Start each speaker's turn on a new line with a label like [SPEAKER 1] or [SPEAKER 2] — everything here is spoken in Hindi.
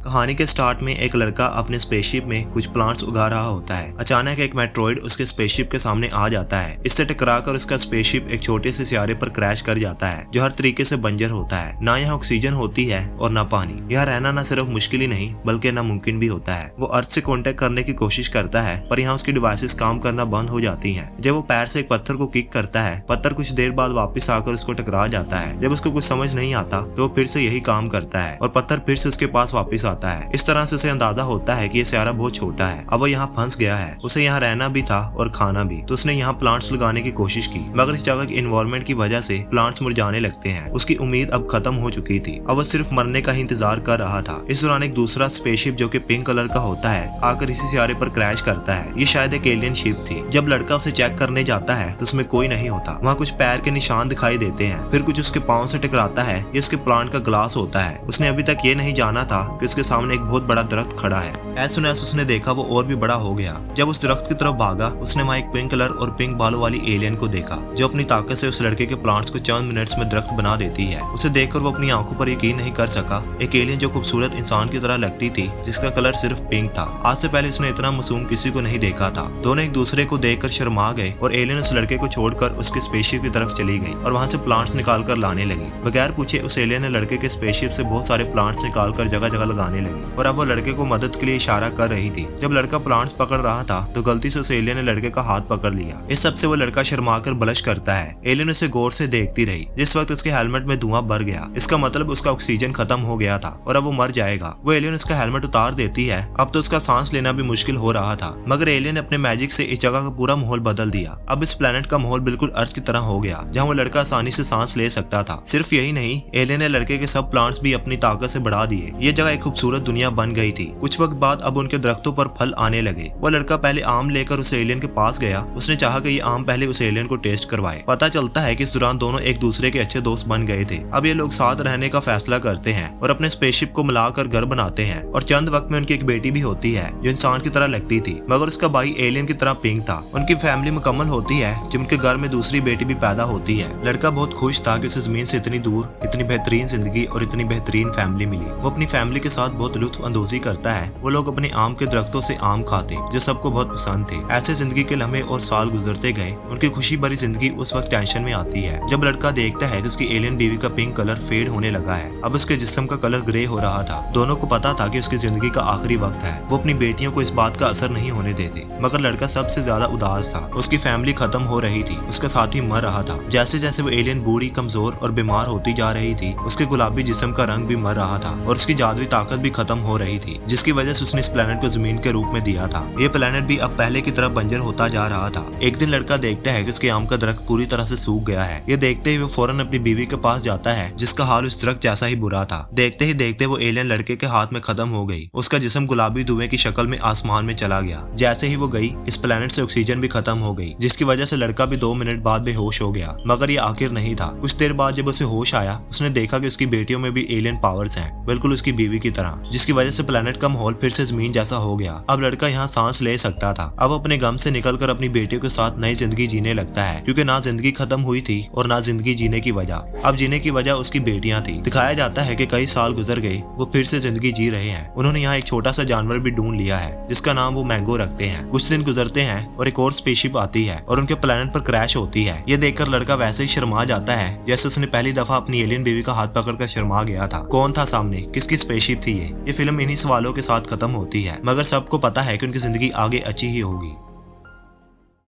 [SPEAKER 1] कहानी के स्टार्ट में एक लड़का अपने स्पेसशिप में कुछ प्लांट्स उगा रहा होता है। अचानक एक मेट्रॉइड उसके स्पेसशिप के सामने आ जाता है। इससे टकराकर उसका स्पेसशिप एक छोटे से सियारे पर क्रैश कर जाता है जो हर तरीके से बंजर होता है। ना यहाँ ऑक्सीजन होती है और ना पानी। यहाँ रहना न सिर्फ मुश्किल ही नहीं बल्कि नामुमकिन भी होता है। वो अर्थ से कॉन्टेक्ट करने की कोशिश करता है पर यहाँ उसकी डिवाइसेस काम करना बंद हो जाती है। जब वो पैर से एक पत्थर को किक करता है, पत्थर कुछ देर बाद वापस आकर उसको टकरा जाता है। जब उसको कुछ समझ नहीं आता तो वो फिर से यही काम करता है और पत्थर फिर से उसके पास वापस आता है। इस तरह से उसे अंदाजा होता है कि ये सियारा बहुत छोटा है। अब वो यहाँ फंस गया है। उसे यहाँ रहना भी था और खाना भी। तो उसने यहाँ प्लांट्स लगाने की कोशिश की मगर इस जगह के एनवायरनमेंट की वजह से प्लांट्स मुरझाने लगते हैं। उसकी उम्मीद अब खत्म हो चुकी थी। अब वो सिर्फ मरने का ही इंतजार कर रहा था। इस दौरान एक दूसरा स्पेसशिप जो कि पिंक कलर का होता है आकर इसी सियारे पर क्रैश करता है। ये शायद एक एलियन शिप थी। जब लड़का उसे चेक करने जाता है तो उसमें कोई नहीं होता। वहाँ कुछ पैर के निशान दिखाई देते हैं। फिर कुछ उसके पाँव से टकराता है। ये उसके प्लांट का ग्लास होता है। उसने अभी तक ये नहीं जाना था कि उसके सामने एक बहुत बड़ा दरख्त खड़ा है। ऐसे उसने देखा वो और भी बड़ा हो गया। जब उस दरख्त की तरफ भागा उसने वहाँ एक पिंक कलर और पिंक बालों वाली एलियन को देखा जो अपनी ताकत से उस लड़के के प्लांट्स को चंद मिनट्स में दरख्त बना देती है। उसे देखकर वो अपनी आंखों पर यकीन नहीं कर सका। एक एलियन जो खूबसूरत इंसान की तरह लगती थी जिसका कलर सिर्फ पिंक था। आज से पहले उसने इतना मासूम किसी को नहीं देखा था। दोनों एक दूसरे को देखकर शर्मा गए और एलियन उस लड़के को छोड़कर उसके स्पेसशिप की तरफ चली गई और वहाँ से प्लांट्स निकाल कर लाने लगी। बगैर पूछे उस एलियन ने लड़के के स्पेसशिप से बहुत सारे प्लांट्स निकाल कर जगह जगह लगाने लगी और अब वो लड़के को मदद के लिए इशारा कर रही थी। जब लड़का प्लांट्स पकड़ रहा था तो गलती से उस एलियन ने लड़के का हाथ पकड़ लिया। इस सब से वो लड़का शर्मा कर ब्लश करता है। एलियन उसे गौर से देखती रही। जिस वक्त उसके हेलमेट में धुआं भर गया इसका मतलब उसका ऑक्सीजन खत्म हो गया था और अब वो मर जाएगा। वो एलियन उसका हेलमेट उतार देती है। अब तो उसका सांस लेना भी मुश्किल हो रहा था मगर एलियन ने अपने मैजिक से इस जगह का पूरा माहौल बदल दिया। अब इस प्लेनेट का माहौल बिल्कुल अर्थ की तरह हो गया जहाँ वो लड़का आसानी से सांस ले सकता था। सिर्फ यही नहीं, एलियन ने लड़के के सब प्लांट्स भी अपनी ताकत से बढ़ा दिए। ये जगह एक खूबसूरत दुनिया बन गई थी। कुछ वक्त बाद अब उनके दरख्तों पर फल आने लगे। वो लड़का पहले आम लेकर उस एलियन के पास गया। उसने चाहा कि ये आम पहले उस एलियन को टेस्ट करवाए। पता चलता है कि इस दौरान दोनों एक दूसरे के अच्छे दोस्त बन गए थे। अब ये लोग साथ रहने का फैसला करते हैं और अपने स्पेसशिप को मिलाकर घर बनाते हैं और चंद वक्त में उनकी एक बेटी भी होती है जो इंसान की तरह लगती थी मगर उसका भाई एलियन की तरह पिंक था। उनकी फैमिली मुकम्मल होती है जब उनके घर में दूसरी बेटी भी पैदा होती है। लड़का बहुत खुश था कि उसे जमीन से इतनी दूर इतनी बेहतरीन जिंदगी और इतनी बेहतरीन फैमिली मिली। वो अपनी फैमिली के साथ बहुत लुत्फ अंदोजी करता है। वो लोग अपने आम के दरख्तों से आम खाते जो सबको बहुत पसंद थे। ऐसे जिंदगी के लम्हे और साल गुजरते गए। उनकी खुशी भरी जिंदगी उस वक्त टेंशन में आती है जब लड़का देखता है कि उसकी एलियन बीवी का पिंक कलर फेड होने लगा है। अब उसके जिस्म का कलर ग्रे हो रहा था। दोनों को पता था कि उसकी जिंदगी का आखिरी वक्त है। वो अपनी बेटियों को इस बात का असर नहीं होने देते मगर लड़का सबसे ज्यादा उदास था। उसकी फैमिली खत्म हो रही थी। उसका साथी मर रहा था। जैसे जैसे वो एलियन बूढ़ी कमजोर और बीमार होती जा रही थी उसके गुलाबी जिस्म का रंग भी मर रहा था और उसकी जादुई ताकत भी खत्म हो रही थी जिसकी वजह से उसने इस प्लेनेट को जमीन के रूप में दिया था। ये प्लेनेट भी अब पहले की तरह बंजर होता जा रहा था। एक दिन लड़का देखता है कि उसके आम का दरख्त पूरी तरह से सूख गया है। ये देखते ही वो फौरन अपनी बीवी के पास जाता है जिसका हाल उस दरख्त जैसा ही बुरा था। देखते ही देखते वो एलियन लड़के के हाथ में खत्म हो गई। उसका जिस्म गुलाबी धुएं की शक्ल में आसमान में चला गया। जैसे ही वो गई इस प्लेनेट से ऑक्सीजन भी खत्म हो गई जिसकी वजह से लड़का भी 2 मिनट बाद बेहोश हो गया। मगर ये आखिर नहीं था। कुछ देर बाद जब उसे होश आया उसने देखा कि उसकी बेटियों में भी एलियन पावर्स हैं बिल्कुल उसकी बीवी की तरह जिसकी वजह से प्लेनेट का माहौल फिर से जमीन जैसा हो गया। अब लड़का यहाँ सांस ले सकता था। अब अपने गम से निकलकर अपनी बेटियों के साथ नई जिंदगी जीने लगता है क्योंकि ना जिंदगी खत्म हुई थी और ना जिंदगी जीने की वजह। अब जीने की वजह उसकी बेटियां थी। दिखाया जाता है कि कई साल गुजर गए वो फिर से जिंदगी जी रहे हैं। उन्होंने यहाँ एक छोटा सा जानवर भी ढूंढ लिया है जिसका नाम वो मैंगो रखते हैं। कुछ दिन गुजरते हैं और एक और स्पेसशिप आती है और उनके प्लेनेट पर क्रैश होती है। ये देखकर लड़का वैसे ही शर्मा जाता है जैसे उसने पहली दफा अपनी एलियन बीवी का हाथ पकड़कर शर्मा गया था। कौन था सामने, किसकी स्पेसशिप थी ये फिल्म इन्हीं सवालों के साथ खत्म होती है मगर सबको पता है कि उनकी जिंदगी आगे अच्छी ही होगी।